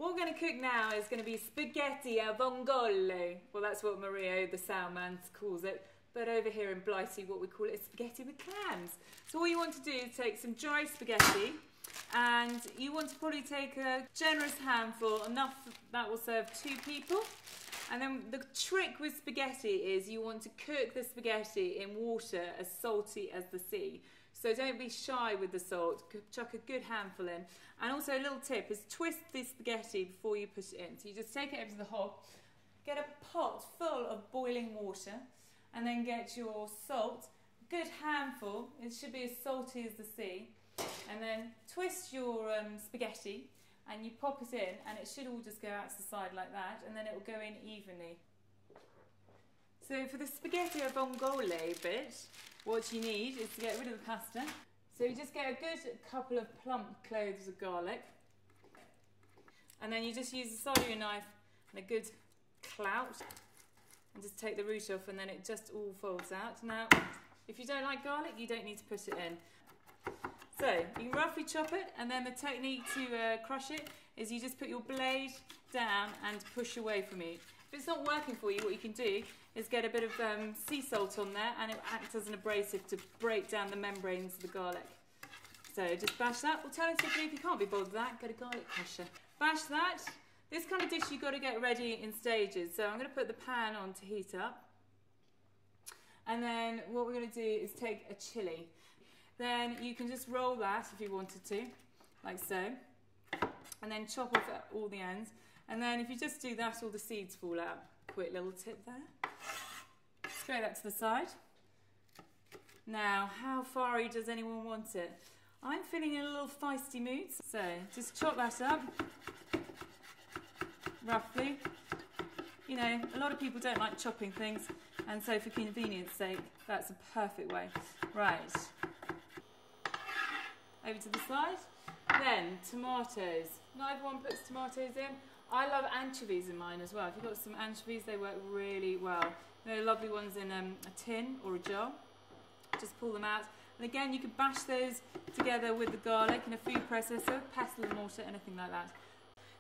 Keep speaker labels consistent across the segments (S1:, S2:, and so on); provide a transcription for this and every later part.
S1: What we're going to cook now is going to be spaghetti a vongole. Well, that's what Mario, the salmon, calls it. But over here in Blighty, what we call it is spaghetti with clams. So all you want to do is take some dry spaghetti, and you want to probably take a generous handful, enough that will serve 2 people. And then the trick with spaghetti is you want to cook the spaghetti in water as salty as the sea. So don't be shy with the salt, chuck a good handful in. And also a little tip is twist the spaghetti before you put it in. So you just take it over to the hob, get a pot full of boiling water, and then get your salt, good handful, it should be as salty as the sea. And then twist your spaghetti and you pop it in, and it should all just go out to the side like that, and then it will go in evenly. So for the spaghetti a vongole bit, what you need is to get rid of the pasta. So you just get a good couple of plump cloves of garlic, and then you just use the side of your knife and a good clout, and just take the root off, and then it just all folds out. Now, if you don't like garlic, you don't need to put it in. So you can roughly chop it, and then the technique to crush it is you just put your blade down and push away from it. If it's not working for you, what you can do is get a bit of sea salt on there, and it acts as an abrasive to break down the membranes of the garlic. So just bash that. Alternatively, if you can't be bothered with that, get a garlic crusher. Bash that. This kind of dish you've got to get ready in stages. So I'm going to put the pan on to heat up. And then what we're going to do is take a chilli. Then you can just roll that if you wanted to, like so. And then chop off all the ends. And then if you just do that, all the seeds fall out. Quick little tip there. Throw that to the side. Now, how fiery does anyone want it? I'm feeling in a little feisty mood. So just chop that up. Roughly. You know, a lot of people don't like chopping things, and so for convenience sake, that's a perfect way. Right. Over to the side. Then, tomatoes. Not everyone puts tomatoes in. I love anchovies in mine as well. If you've got some anchovies, they work really well. They're lovely ones in a tin or a jar. Just pull them out. And again, you can bash those together with the garlic in a food processor, pestle and mortar, anything like that.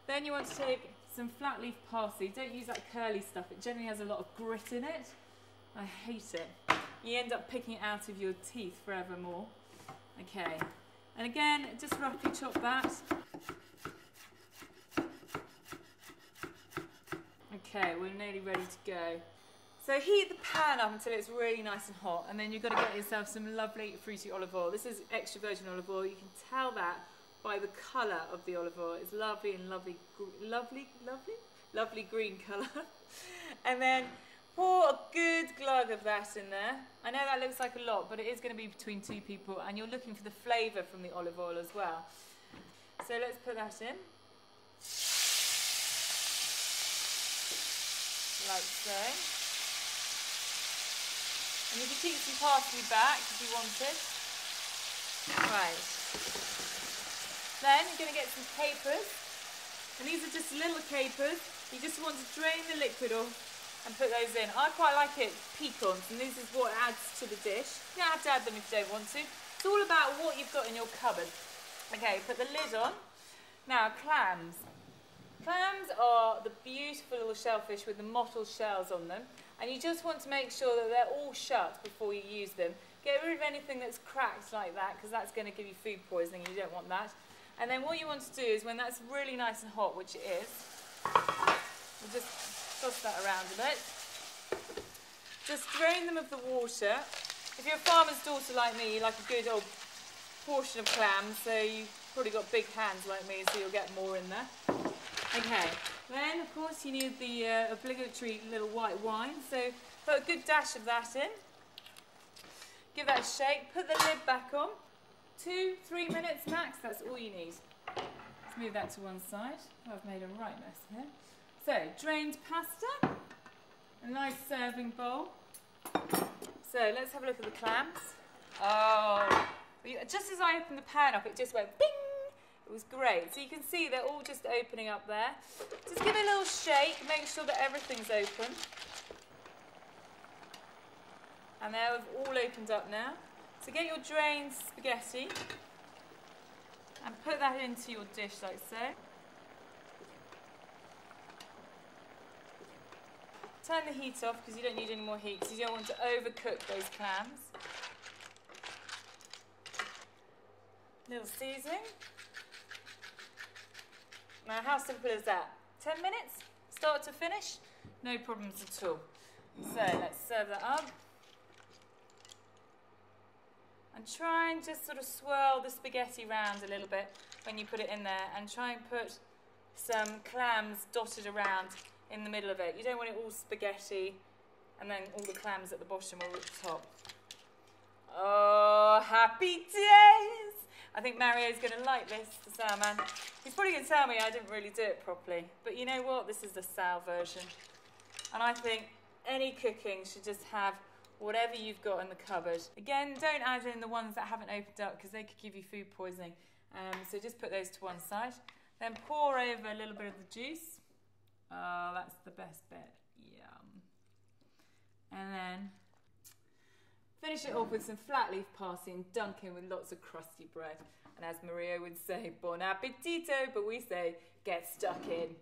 S1: Then you want to take some flat leaf parsley. Don't use that curly stuff. It generally has a lot of grit in it. I hate it. You end up picking it out of your teeth forevermore. Okay. And again, just roughly chop that. Okay, we're nearly ready to go. So heat the pan up until it's really nice and hot, and then you've got to get yourself some lovely fruity olive oil. This is extra virgin olive oil. You can tell that by the colour of the olive oil. It's lovely and lovely green colour. And then pour a good glug of that in there. I know that looks like a lot, but it is going to be between 2 people, and you're looking for the flavour from the olive oil as well. So let's put that in. Like so. And you can keep some parsley back if you wanted. Right. Then you're going to get some capers. And these are just little capers. You just want to drain the liquid off and put those in. I quite like it piquant, and this is what adds to the dish. You don't have to add them if you don't want to. It's all about what you've got in your cupboard. Okay, put the lid on. Now, clams. Clams are the beautiful little shellfish with the mottled shells on them, and you just want to make sure that they're all shut before you use them. Get rid of anything that's cracked like that, because that's going to give you food poisoning. You don't want that. And then what you want to do is, when that's really nice and hot, which it is, we'll just toss that around a bit. Just drain them of the water. If you're a farmer's daughter like me, you like a good old portion of clams, so you've probably got big hands like me, so you'll get more in there. Okay, then of course you need the obligatory little white wine, so put a good dash of that in. Give that a shake, put the lid back on. 2-3 minutes max, that's all you need. Let's move that to one side. Oh, I've made a right mess here. So, drained pasta, a nice serving bowl. So, let's have a look at the clams. Oh, just as I opened the pan up, it just went bing! It was great. So you can see they're all just opening up there. Just give it a little shake, make sure that everything's open. And they're all opened up now. So get your drained spaghetti and put that into your dish like so. Turn the heat off because you don't need any more heat because you don't want to overcook those clams. Little seasoning. Now how simple is that? 10 minutes, start to finish, no problems at all. So let's serve that up. And try and just sort of swirl the spaghetti round a little bit when you put it in there, and try and put some clams dotted around in the middle of it. You don't want it all spaghetti and then all the clams at the bottom or at the top. Oh, happy days! I think Mario's going to like this, the salmon. He's probably going to tell me I didn't really do it properly. But you know what? This is the Sal version. And I think any cooking should just have whatever you've got in the cupboard. Again, don't add in the ones that haven't opened up because they could give you food poisoning. So just put those to one side. Then pour over a little bit of the juice. Oh, that's the best bit. Yum. And then finish it off with some flat leaf parsley and dunk in with lots of crusty bread. And as Maria would say, bon appetito, but we say, get stuck in.